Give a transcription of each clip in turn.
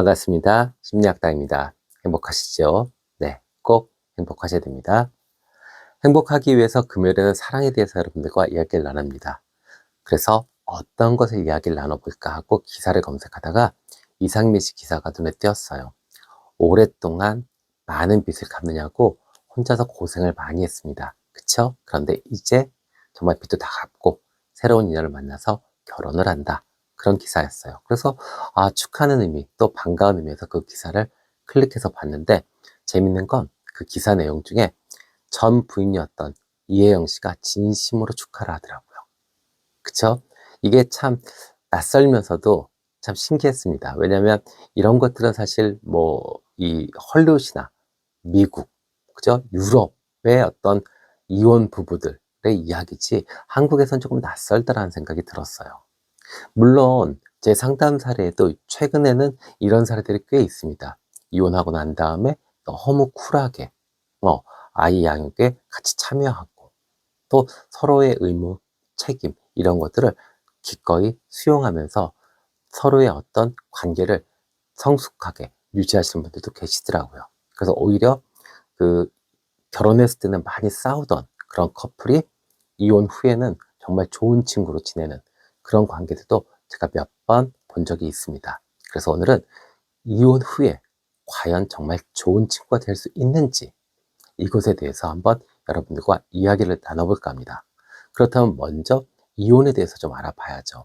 반갑습니다. 심리학다입니다. 행복하시죠? 네, 꼭 행복하셔야 됩니다. 행복하기 위해서 금요일에는 사랑에 대해서 여러분들과 이야기를 나눕니다. 그래서 어떤 것을 이야기를 나눠볼까 하고 기사를 검색하다가 이상민 씨 기사가 눈에 띄었어요. 오랫동안 많은 빚을 갚느냐고 혼자서 고생을 많이 했습니다. 그쵸? 그런데 이제 정말 빚도 다 갚고 새로운 인연을 만나서 결혼을 한다. 그런 기사였어요. 그래서 축하하는 의미 또 반가운 의미에서 그 기사를 클릭해서 봤는데 재밌는 건 그 기사 내용 중에 전 부인이었던 이혜영 씨가 진심으로 축하를 하더라고요. 그쵸? 이게 참 낯설면서도 참 신기했습니다. 왜냐하면 이런 것들은 사실 이 헐리우드나 미국, 그죠? 유럽의 어떤 이혼 부부들의 이야기지 한국에선 조금 낯설다라는 생각이 들었어요. 물론 제 상담 사례에도 최근에는 이런 사례들이 꽤 있습니다. 이혼하고 난 다음에 너무 쿨하게 아이 양육에 같이 참여하고 또 서로의 의무, 책임 이런 것들을 기꺼이 수용하면서 서로의 어떤 관계를 성숙하게 유지하시는 분들도 계시더라고요. 그래서 오히려 그 결혼했을 때는 많이 싸우던 그런 커플이 이혼 후에는 정말 좋은 친구로 지내는 그런 관계들도 제가 몇 번 본 적이 있습니다. 그래서 오늘은 이혼 후에 과연 정말 좋은 친구가 될 수 있는지 이것에 대해서 한번 여러분들과 이야기를 나눠볼까 합니다. 그렇다면 먼저 이혼에 대해서 좀 알아봐야죠.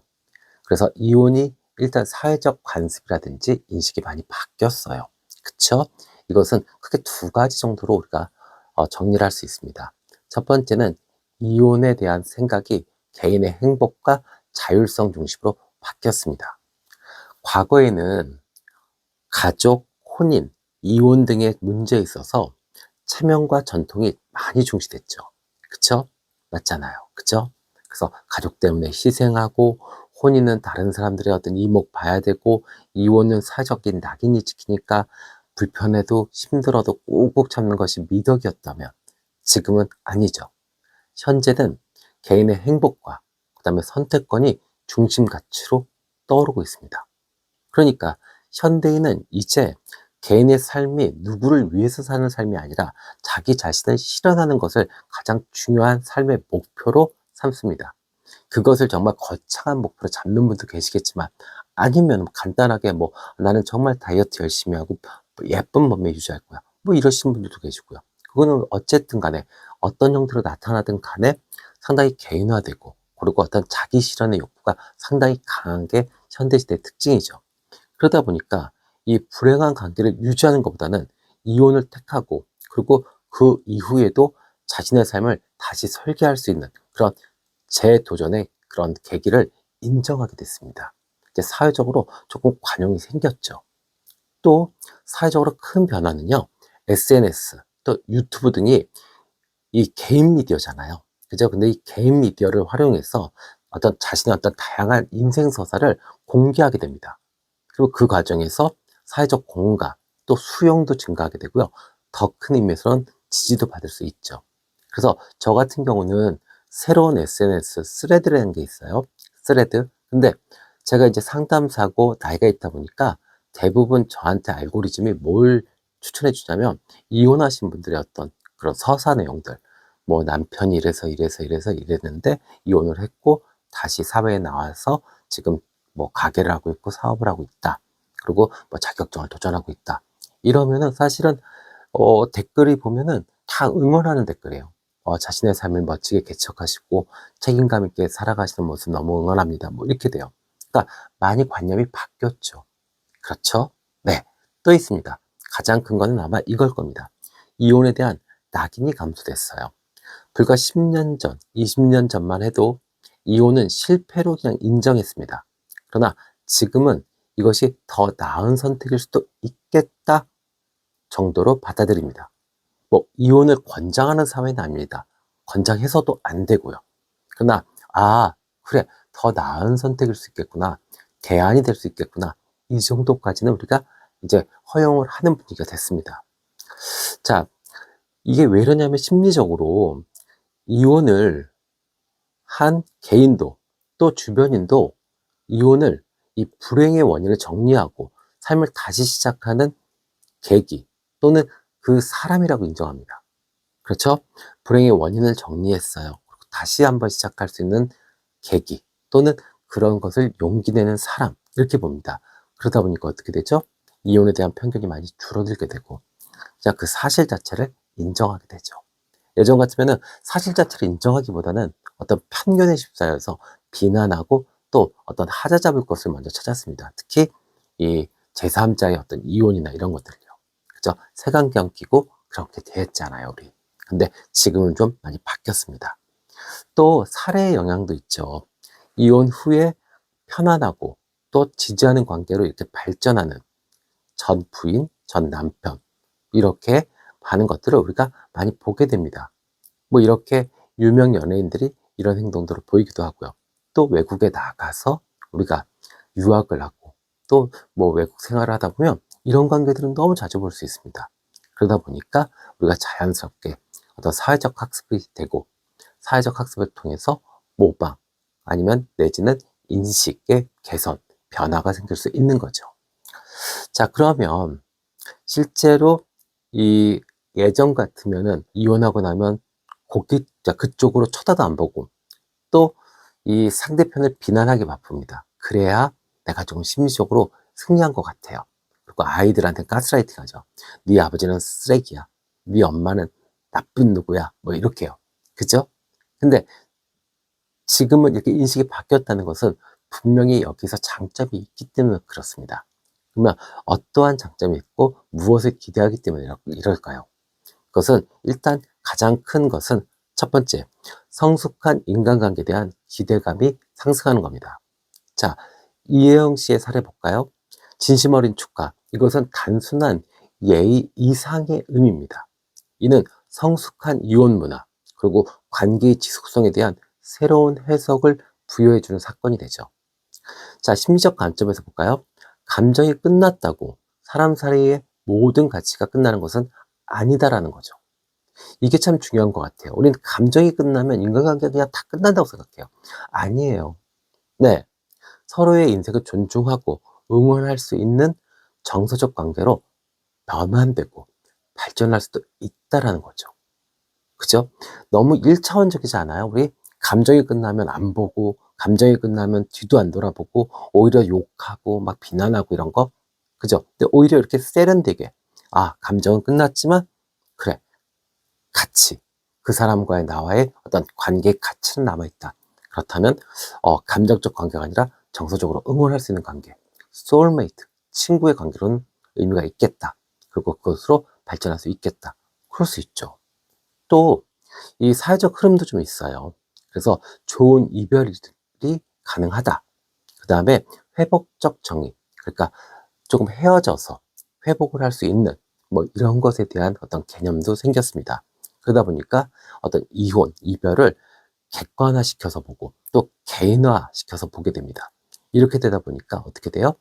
그래서 이혼이 일단 사회적 관습이라든지 인식이 많이 바뀌었어요. 그쵸? 이것은 크게 두 가지 정도로 우리가 정리를 할 수 있습니다. 첫 번째는 이혼에 대한 생각이 개인의 행복과 자율성 중심으로 바뀌었습니다. 과거에는 가족, 혼인, 이혼 등의 문제에 있어서 체면과 전통이 많이 중시됐죠. 그쵸? 맞잖아요. 그쵸? 그래서 가족 때문에 희생하고 혼인은 다른 사람들의 어떤 이목 봐야 되고 이혼은 사회적인 낙인이 찍히니까 불편해도 힘들어도 꾹꾹 참는 것이 미덕이었다면 지금은 아니죠. 현재는 개인의 행복과 그다음에 선택권이 중심 가치로 떠오르고 있습니다. 그러니까 현대인은 이제 개인의 삶이 누구를 위해서 사는 삶이 아니라 자기 자신을 실현하는 것을 가장 중요한 삶의 목표로 삼습니다. 그것을 정말 거창한 목표로 잡는 분도 계시겠지만 아니면 간단하게 나는 정말 다이어트 열심히 하고 예쁜 몸매 유지할 거야. 이러신 분들도 계시고요. 그거는 어쨌든 간에 어떤 형태로 나타나든 간에 상당히 개인화되고 그리고 어떤 자기 실현의 욕구가 상당히 강한 게 현대시대의 특징이죠. 그러다 보니까 이 불행한 관계를 유지하는 것보다는 이혼을 택하고 그리고 그 이후에도 자신의 삶을 다시 설계할 수 있는 그런 재도전의 그런 계기를 인정하게 됐습니다. 이제 사회적으로 조금 관용이 생겼죠. 또 사회적으로 큰 변화는요. SNS 또 유튜브 등이 이 개인 미디어잖아요. 그죠? 근데 이 개인 미디어를 활용해서 어떤 자신의 어떤 다양한 인생 서사를 공개하게 됩니다. 그리고 그 과정에서 사회적 공감, 또 수용도 증가하게 되고요. 더 큰 의미에서는 지지도 받을 수 있죠. 그래서 저 같은 경우는 새로운 SNS, 스레드라는 게 있어요. 스레드. 근데 제가 이제 상담사고 나이가 있다 보니까 대부분 저한테 알고리즘이 뭘 추천해 주냐면 이혼하신 분들의 어떤 그런 서사 내용들. 남편이 이래서 이랬는데 이혼을 했고 다시 사회에 나와서 지금 가게를 하고 있고 사업을 하고 있다. 그리고 자격증을 도전하고 있다. 이러면은 사실은 댓글이 보면은 다 응원하는 댓글이에요. 자신의 삶을 멋지게 개척하시고 책임감 있게 살아가시는 모습 너무 응원합니다. 이렇게 돼요. 그러니까 많이 관념이 바뀌었죠. 그렇죠? 네. 또 있습니다. 가장 큰 거는 아마 이걸 겁니다. 이혼에 대한 낙인이 감소됐어요. 불과 10년 전, 20년 전만 해도 이혼은 실패로 그냥 인정했습니다. 그러나 지금은 이것이 더 나은 선택일 수도 있겠다 정도로 받아들입니다. 이혼을 권장하는 사회는 아닙니다. 권장해서도 안 되고요. 그러나 그래, 더 나은 선택일 수 있겠구나, 대안이 될 수 있겠구나, 이 정도까지는 우리가 이제 허용을 하는 분위기가 됐습니다. 자, 이게 왜 이러냐면 심리적으로 이혼을 한 개인도 또 주변인도 이혼을 이 불행의 원인을 정리하고 삶을 다시 시작하는 계기 또는 그 사람이라고 인정합니다. 그렇죠? 불행의 원인을 정리했어요. 그리고 다시 한번 시작할 수 있는 계기 또는 그런 것을 용기 내는 사람, 이렇게 봅니다. 그러다 보니까 어떻게 되죠? 이혼에 대한 편견이 많이 줄어들게 되고 그냥 그 사실 자체를 인정하게 되죠. 예전 같으면은 사실 자체를 인정하기보다는 어떤 편견에 휩싸여서 비난하고 또 어떤 하자 잡을 것을 먼저 찾았습니다. 특히 이 제3자의 어떤 이혼이나 이런 것들요. 그죠? 색안경 끼고 그렇게 대했잖아요, 우리. 근데 지금은 좀 많이 바뀌었습니다. 또 사례의 영향도 있죠. 이혼 후에 편안하고 또 지지하는 관계로 이렇게 발전하는 전 부인, 전 남편, 이렇게 하는 것들을 우리가 많이 보게 됩니다. 뭐 이렇게 유명 연예인들이 이런 행동들을 보이기도 하고요. 또 외국에 나가서 우리가 유학을 하고 또 뭐 외국 생활을 하다 보면 이런 관계들은 너무 자주 볼 수 있습니다. 그러다 보니까 우리가 자연스럽게 어떤 사회적 학습이 되고 사회적 학습을 통해서 모방 아니면 내지는 인식의 개선, 변화가 생길 수 있는 거죠. 자, 그러면 실제로 이 예전 같으면은 이혼하고 나면 그쪽으로 쳐다도 안 보고 또 이 상대편을 비난하기 바쁩니다. 그래야 내가 조금 심리적으로 승리한 것 같아요. 그리고 아이들한테 가스라이팅 하죠. 네 아버지는 쓰레기야. 네 엄마는 나쁜 누구야. 뭐 이렇게요. 그죠? 근데 지금은 이렇게 인식이 바뀌었다는 것은 분명히 여기서 장점이 있기 때문에 그렇습니다. 그러면 어떠한 장점이 있고 무엇을 기대하기 때문에 이럴까요? 그것은 일단 가장 큰 것은 첫 번째, 성숙한 인간관계에 대한 기대감이 상승하는 겁니다. 자, 이혜영 씨의 사례 볼까요? 진심 어린 축하. 이것은 단순한 예의 이상의 의미입니다. 이는 성숙한 이혼 문화, 그리고 관계의 지속성에 대한 새로운 해석을 부여해주는 사건이 되죠. 자, 심리적 관점에서 볼까요? 감정이 끝났다고 사람 사이의 모든 가치가 끝나는 것은 아니다라는 거죠. 이게 참 중요한 것 같아요. 우리는 감정이 끝나면 인간관계가 그냥 다 끝난다고 생각해요. 아니에요. 네. 서로의 인생을 존중하고 응원할 수 있는 정서적 관계로 변환되고 발전할 수도 있다라는 거죠. 그죠? 너무 1차원적이지 않아요? 우리 감정이 끝나면 안 보고, 감정이 끝나면 뒤도 안 돌아보고, 오히려 욕하고, 막 비난하고 이런 거. 그죠? 근데 오히려 이렇게 세련되게, 아, 감정은 끝났지만, 그래, 가치. 그 사람과의 나와의 어떤 관계의 가치는 남아있다. 그렇다면, 감정적 관계가 아니라 정서적으로 응원할 수 있는 관계. 소울메이트, 친구의 관계로는 의미가 있겠다. 그리고 그것으로 발전할 수 있겠다. 그럴 수 있죠. 또 이 사회적 흐름도 좀 있어요. 그래서 좋은 이별이 가능하다. 그 다음에 회복적 정의. 그러니까 조금 헤어져서 회복을 할 수 있는 뭐 이런 것에 대한 어떤 개념도 생겼습니다. 그러다 보니까 어떤 이혼, 이별을 객관화시켜서 보고 또 개인화시켜서 보게 됩니다. 이렇게 되다 보니까 어떻게 돼요?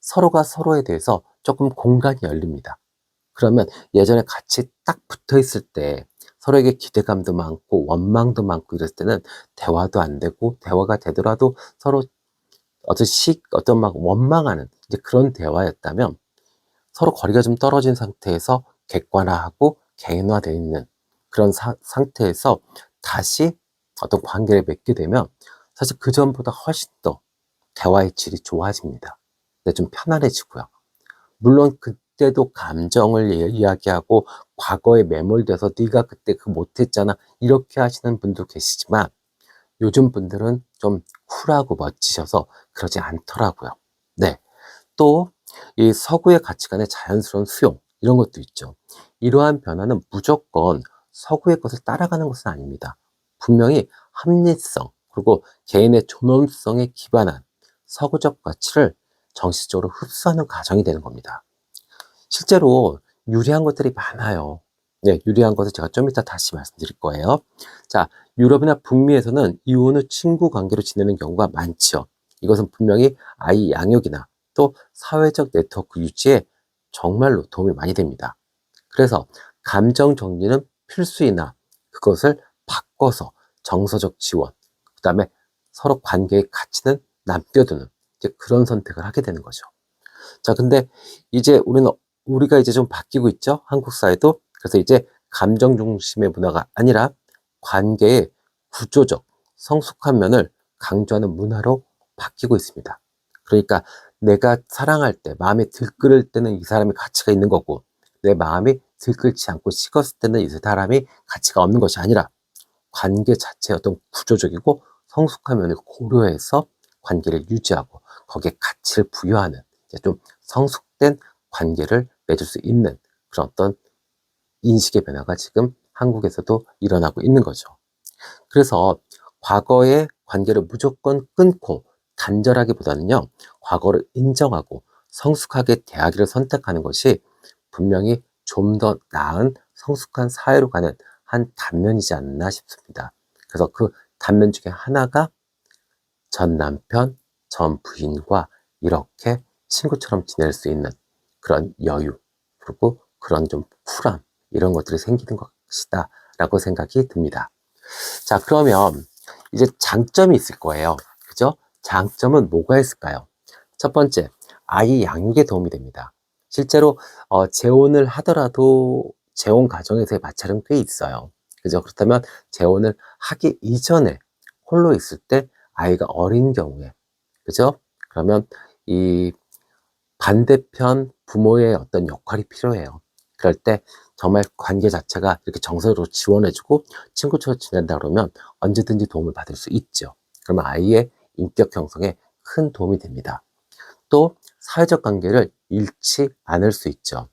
서로가 서로에 대해서 조금 공간이 열립니다. 그러면 예전에 같이 딱 붙어 있을 때 서로에게 기대감도 많고 원망도 많고 이랬을 때는 대화도 안 되고 대화가 되더라도 서로 어떤 막 원망하는 이제 그런 대화였다면 서로 거리가 좀 떨어진 상태에서 객관화하고 개인화되어 있는 그런 상태에서 다시 어떤 관계를 맺게 되면 사실 그전보다 훨씬 더 대화의 질이 좋아집니다. 근데 좀 편안해지고요. 물론 그때도 감정을 이야기하고 과거에 매몰돼서 네가 그때 그 못했잖아 이렇게 하시는 분도 계시지만 요즘 분들은 좀 쿨하고 멋지셔서 그러지 않더라고요. 네. 또 이 서구의 가치관의 자연스러운 수용 이런 것도 있죠. 이러한 변화는 무조건 서구의 것을 따라가는 것은 아닙니다. 분명히 합리성 그리고 개인의 존엄성에 기반한 서구적 가치를 정신적으로 흡수하는 과정이 되는 겁니다. 실제로 유리한 것들이 많아요. 네, 유리한 것을 제가 좀 이따 다시 말씀드릴 거예요. 자, 유럽이나 북미에서는 이혼 후 친구 관계로 지내는 경우가 많죠. 이것은 분명히 아이 양육이나 또 사회적 네트워크 유지에 정말로 도움이 많이 됩니다. 그래서 감정 정리는 필수이나 그것을 바꿔서 정서적 지원, 그 다음에 서로 관계의 가치는 남겨두는 이제 그런 선택을 하게 되는 거죠. 자, 근데 이제 우리가 이제 좀 바뀌고 있죠? 한국 사회도. 그래서 이제 감정 중심의 문화가 아니라 관계의 구조적, 성숙한 면을 강조하는 문화로 바뀌고 있습니다. 그러니까 내가 사랑할 때, 마음이 들끓을 때는 이 사람이 가치가 있는 거고, 내 마음이 들끓지 않고 식었을 때는 이 사람이 가치가 없는 것이 아니라 관계 자체의 어떤 구조적이고 성숙한 면을 고려해서 관계를 유지하고 거기에 가치를 부여하는 이제 좀 성숙된 관계를 맺을 수 있는 그런 어떤 인식의 변화가 지금 한국에서도 일어나고 있는 거죠. 그래서 과거의 관계를 무조건 끊고 단절하기보다는요, 과거를 인정하고 성숙하게 대하기를 선택하는 것이 분명히 좀 더 나은 성숙한 사회로 가는 한 단면이지 않나 싶습니다. 그래서 그 단면 중에 하나가 전 남편, 전 부인과 이렇게 친구처럼 지낼 수 있는 그런 여유, 그리고 그런 좀 쿨함, 이런 것들이 생기는 것이다 라고 생각이 듭니다. 자, 그러면 이제 장점이 있을 거예요. 그죠? 장점은 뭐가 있을까요? 첫 번째, 아이 양육에 도움이 됩니다. 실제로 재혼을 하더라도 재혼 가정에서의 마찰은 꽤 있어요. 그죠? 그렇다면 재혼을 하기 이전에 홀로 있을 때 아이가 어린 경우에, 그죠? 그러면 이 반대편 부모의 어떤 역할이 필요해요. 그럴 때 정말 관계 자체가 이렇게 정서로 지원해주고 친구처럼 지낸다 그러면 언제든지 도움을 받을 수 있죠. 그러면 아이의 인격 형성에 큰 도움이 됩니다. 또 사회적 관계를 잃지 않을 수 있죠.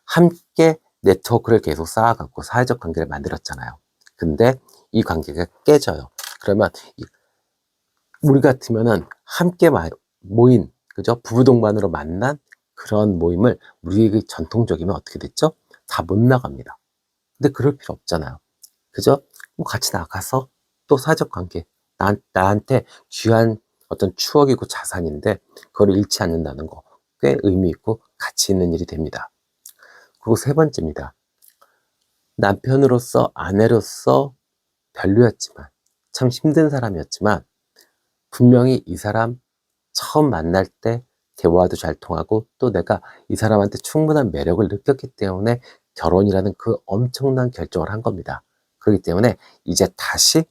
함께 네트워크를 계속 쌓아갖고 사회적 관계를 만들었잖아요. 근데 이 관계가 깨져요. 그러면 우리 같으면은 함께 모인, 그죠? 부부 동반으로 만난 그런 모임을 우리에게 전통적이면 어떻게 됐죠? 다 못 나갑니다. 근데 그럴 필요 없잖아요. 그죠? 뭐 같이 나가서 또 사회적 관계, 나한테 귀한 어떤 추억이고 자산인데 그걸 잃지 않는다는 거 꽤 의미 있고 가치 있는 일이 됩니다. 그리고 세 번째입니다. 남편으로서, 아내로서 별로였지만, 참 힘든 사람이었지만 분명히 이 사람 처음 만날 때 대화도 잘 통하고 또 내가 이 사람한테 충분한 매력을 느꼈기 때문에 결혼이라는 그 엄청난 결정을 한 겁니다. 그렇기 때문에 이제 다시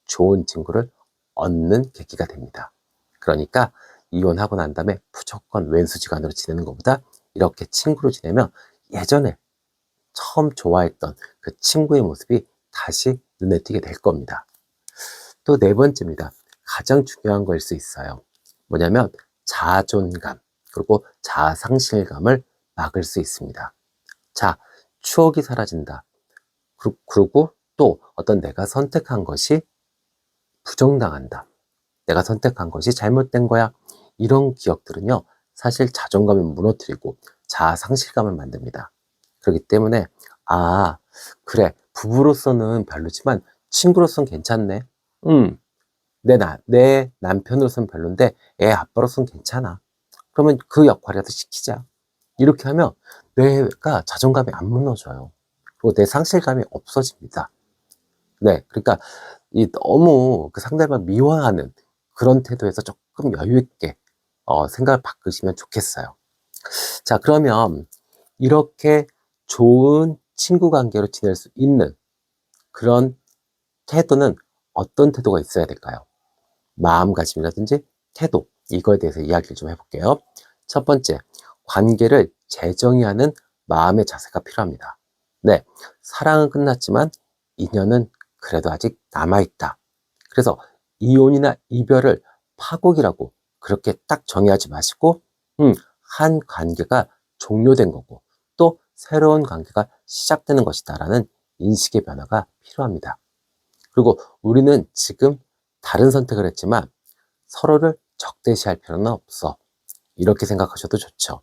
좋은 친구를 얻는 계기가 됩니다. 그러니까 이혼하고 난 다음에 무조건 왼수지간으로 지내는 것보다 이렇게 친구로 지내면 예전에 처음 좋아했던 그 친구의 모습이 다시 눈에 띄게 될 겁니다. 또 네 번째입니다. 가장 중요한 거일 수 있어요. 뭐냐면 자존감, 그리고 자상실감을 막을 수 있습니다. 자, 추억이 사라진다. 그리고 또 어떤 내가 선택한 것이 부정당한다. 내가 선택한 것이 잘못된 거야. 이런 기억들은요, 사실 자존감을 무너뜨리고 자상실감을 만듭니다. 그렇기 때문에, 아, 그래, 부부로서는 별로지만 친구로서는 괜찮네. 내 남편으로서는 별론데 애 아빠로서는 괜찮아. 그러면 그 역할이라도 시키자. 이렇게 하면 내가 자존감이 안 무너져요. 그리고 내 상실감이 없어집니다. 네, 그러니까 너무 그 상대방 미워하는 그런 태도에서 조금 여유 있게 생각을 바꾸시면 좋겠어요. 자, 그러면 이렇게 좋은 친구 관계로 지낼 수 있는 그런 태도는 어떤 태도가 있어야 될까요? 마음가짐이라든지 태도, 이거에 대해서 이야기를 좀 해볼게요. 첫 번째, 관계를 재정의하는 마음의 자세가 필요합니다. 네, 사랑은 끝났지만 인연은 그래도 아직 남아있다. 그래서 이혼이나 이별을 파국이라고 그렇게 딱 정의하지 마시고, 한 관계가 종료된 거고, 또 새로운 관계가 시작되는 것이다라는 인식의 변화가 필요합니다. 그리고 우리는 지금 다른 선택을 했지만 서로를 적대시할 필요는 없어. 이렇게 생각하셔도 좋죠.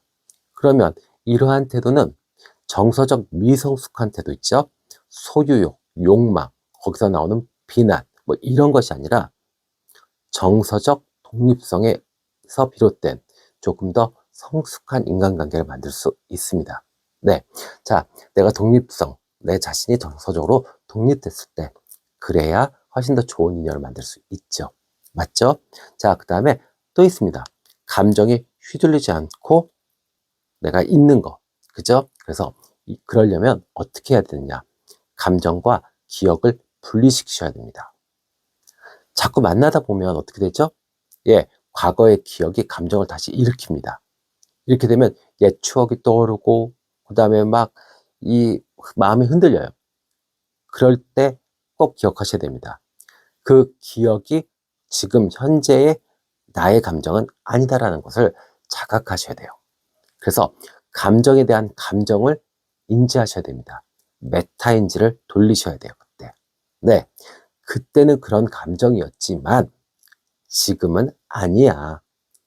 그러면 이러한 태도는 정서적 미성숙한 태도 있죠? 소유욕, 욕망, 거기서 나오는 비난, 뭐 이런 것이 아니라 정서적 독립성에서 비롯된 조금 더 성숙한 인간관계를 만들 수 있습니다. 네. 자, 내가 독립성, 내 자신이 정서적으로 독립됐을 때, 그래야 훨씬 더 좋은 인연을 만들 수 있죠. 맞죠? 자, 그 다음에 또 있습니다. 감정이 휘둘리지 않고 내가 있는 거. 그죠? 그래서 그러려면 어떻게 해야 되느냐? 감정과 기억을 분리시키셔야 됩니다. 자꾸 만나다 보면 어떻게 되죠? 예, 과거의 기억이 감정을 다시 일으킵니다. 이렇게 되면 옛 추억이 떠오르고, 그 다음에 막 이 마음이 흔들려요. 그럴 때 꼭 기억하셔야 됩니다. 그 기억이 지금 현재의 나의 감정은 아니다라는 것을 자각하셔야 돼요. 그래서 감정에 대한 감정을 인지하셔야 됩니다. 메타인지를 돌리셔야 돼요, 그때. 네. 그때는 그런 감정이었지만 지금은 아니야.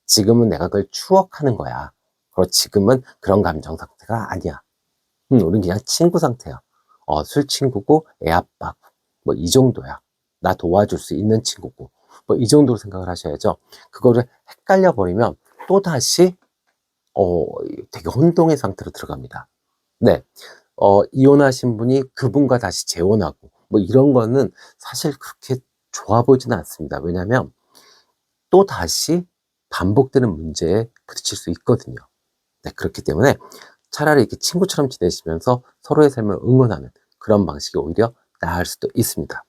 지금은 내가 그걸 추억하는 거야. 그리고 지금은 그런 감정 상태가 아니야. 우린 그냥 친구 상태야. 술 친구고 애 아빠고 뭐 이 정도야. 나 도와줄 수 있는 친구고 뭐 이 정도로 생각을 하셔야죠. 그거를 헷갈려 버리면 또 다시 되게 혼동의 상태로 들어갑니다. 네. 이혼하신 분이 그분과 다시 재혼하고 뭐 이런 거는 사실 그렇게 좋아 보이지는 않습니다. 왜냐하면 또 다시 반복되는 문제에 부딪힐 수 있거든요. 네, 그렇기 때문에 차라리 이렇게 친구처럼 지내시면서 서로의 삶을 응원하는 그런 방식이 오히려 나을 수도 있습니다.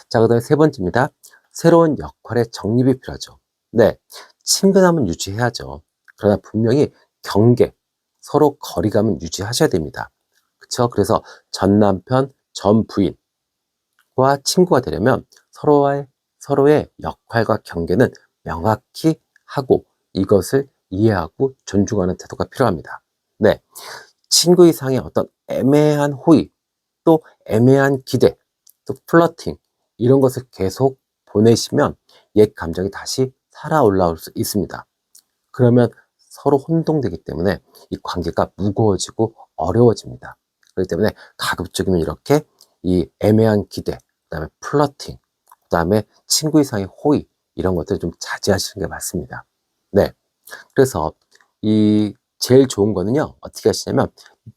자, 그 다음에 세 번째입니다. 새로운 역할의 정립이 필요하죠. 네, 친근함은 유지해야죠. 그러나 분명히 경계, 서로 거리감은 유지하셔야 됩니다. 그렇죠? 그래서 전 남편, 전 부인과 친구가 되려면 서로의 역할과 경계는 명확히 하고 이것을 이해하고 존중하는 태도가 필요합니다. 네, 친구 이상의 어떤 애매한 호의, 또 애매한 기대, 또 플러팅 이런 것을 계속 보내시면 옛 감정이 다시 살아 올라올 수 있습니다. 그러면 서로 혼동되기 때문에 이 관계가 무거워지고 어려워집니다. 그렇기 때문에 가급적이면 이렇게 이 애매한 기대, 그 다음에 플러팅, 그 다음에 친구 이상의 호의 이런 것들 좀 자제하시는 게 맞습니다. 네, 그래서 이 제일 좋은 거는요, 어떻게 하시냐면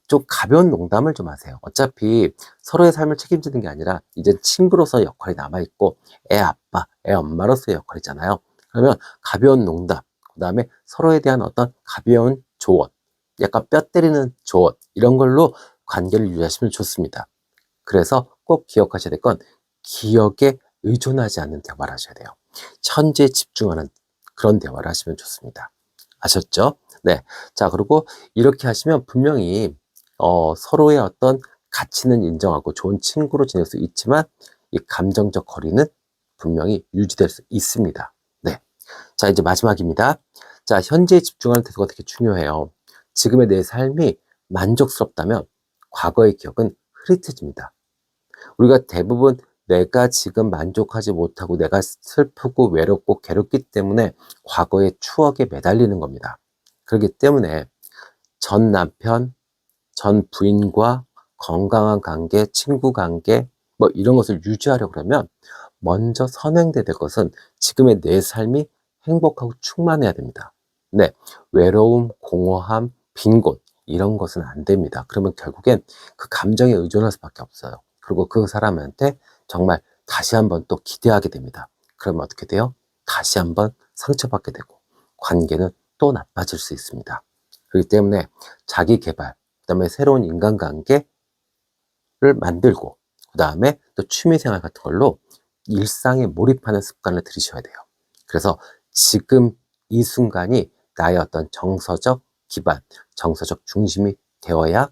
좀 가벼운 농담을 좀 하세요. 어차피 서로의 삶을 책임지는 게 아니라 이제 친구로서 역할이 남아있고 애 아빠, 애 엄마로서의 역할이잖아요. 그러면 가벼운 농담, 그 다음에 서로에 대한 어떤 가벼운 조언, 약간 뼈 때리는 조언 이런 걸로 관계를 유지하시면 좋습니다. 그래서 꼭 기억하셔야 될 건 기억에 의존하지 않는 대화를 하셔야 돼요. 현재에 집중하는 그런 대화를 하시면 좋습니다. 아셨죠? 네. 자, 그리고 이렇게 하시면 분명히 서로의 어떤 가치는 인정하고 좋은 친구로 지낼 수 있지만 이 감정적 거리는 분명히 유지될 수 있습니다. 네. 자, 이제 마지막입니다. 자, 현재에 집중하는 태도가 되게 중요해요. 지금의 내 삶이 만족스럽다면 과거의 기억은 흐릿해집니다. 우리가 대부분 내가 지금 만족하지 못하고 내가 슬프고 외롭고 괴롭기 때문에 과거의 추억에 매달리는 겁니다. 그렇기 때문에 전 남편, 전 부인과 건강한 관계, 친구 관계, 뭐 이런 것을 유지하려고 그러면 먼저 선행돼야 될 것은 지금의 내 삶이 행복하고 충만해야 됩니다. 네, 외로움, 공허함, 빈 곳 이런 것은 안 됩니다. 그러면 결국엔 그 감정에 의존할 수밖에 없어요. 그리고 그 사람한테 정말 다시 한번 또 기대하게 됩니다. 그러면 어떻게 돼요? 다시 한번 상처받게 되고 관계는 또 나빠질 수 있습니다. 그렇기 때문에 자기 개발, 그다음에 새로운 인간관계를 만들고 그다음에 또 취미생활 같은 걸로 일상에 몰입하는 습관을 들이셔야 돼요. 그래서 지금 이 순간이 나의 어떤 정서적 기반, 정서적 중심이 되어야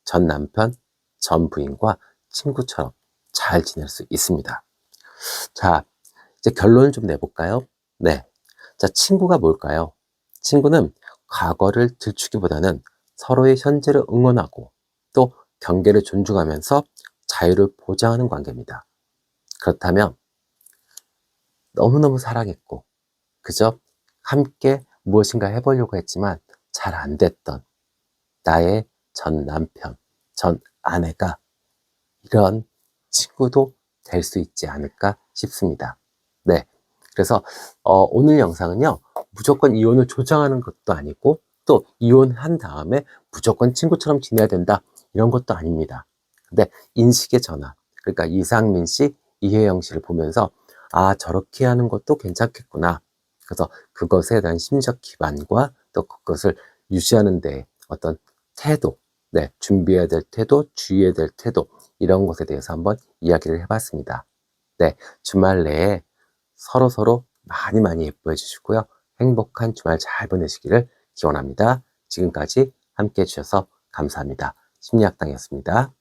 전 남편, 전 부인과 친구처럼 잘 지낼 수 있습니다. 자, 이제 결론을 좀 내볼까요? 네. 자, 친구가 뭘까요? 친구는 과거를 들추기보다는 서로의 현재를 응원하고 또 경계를 존중하면서 자유를 보장하는 관계입니다. 그렇다면 너무너무 사랑했고, 그저 함께 무엇인가 해보려고 했지만 잘 안 됐던 나의 전 남편, 전 아내가 이런 친구도 될 수 있지 않을까 싶습니다. 네. 그래서 오늘 영상은요, 무조건 이혼을 조장하는 것도 아니고 또 이혼한 다음에 무조건 친구처럼 지내야 된다 이런 것도 아닙니다. 근데 인식의 전환, 그러니까 이상민 씨, 이혜영 씨를 보면서 아, 저렇게 하는 것도 괜찮겠구나. 그래서 그것에 대한 심리적 기반과 또 그것을 유지하는 데 어떤 태도, 네, 준비해야 될 태도, 주의해야 될 태도, 이런 것에 대해서 한번 이야기를 해봤습니다. 네, 주말 내에 서로서로 많이 예뻐해 주시고요. 행복한 주말 잘 보내시기를 기원합니다. 지금까지 함께 해주셔서 감사합니다. 심리학당이었습니다.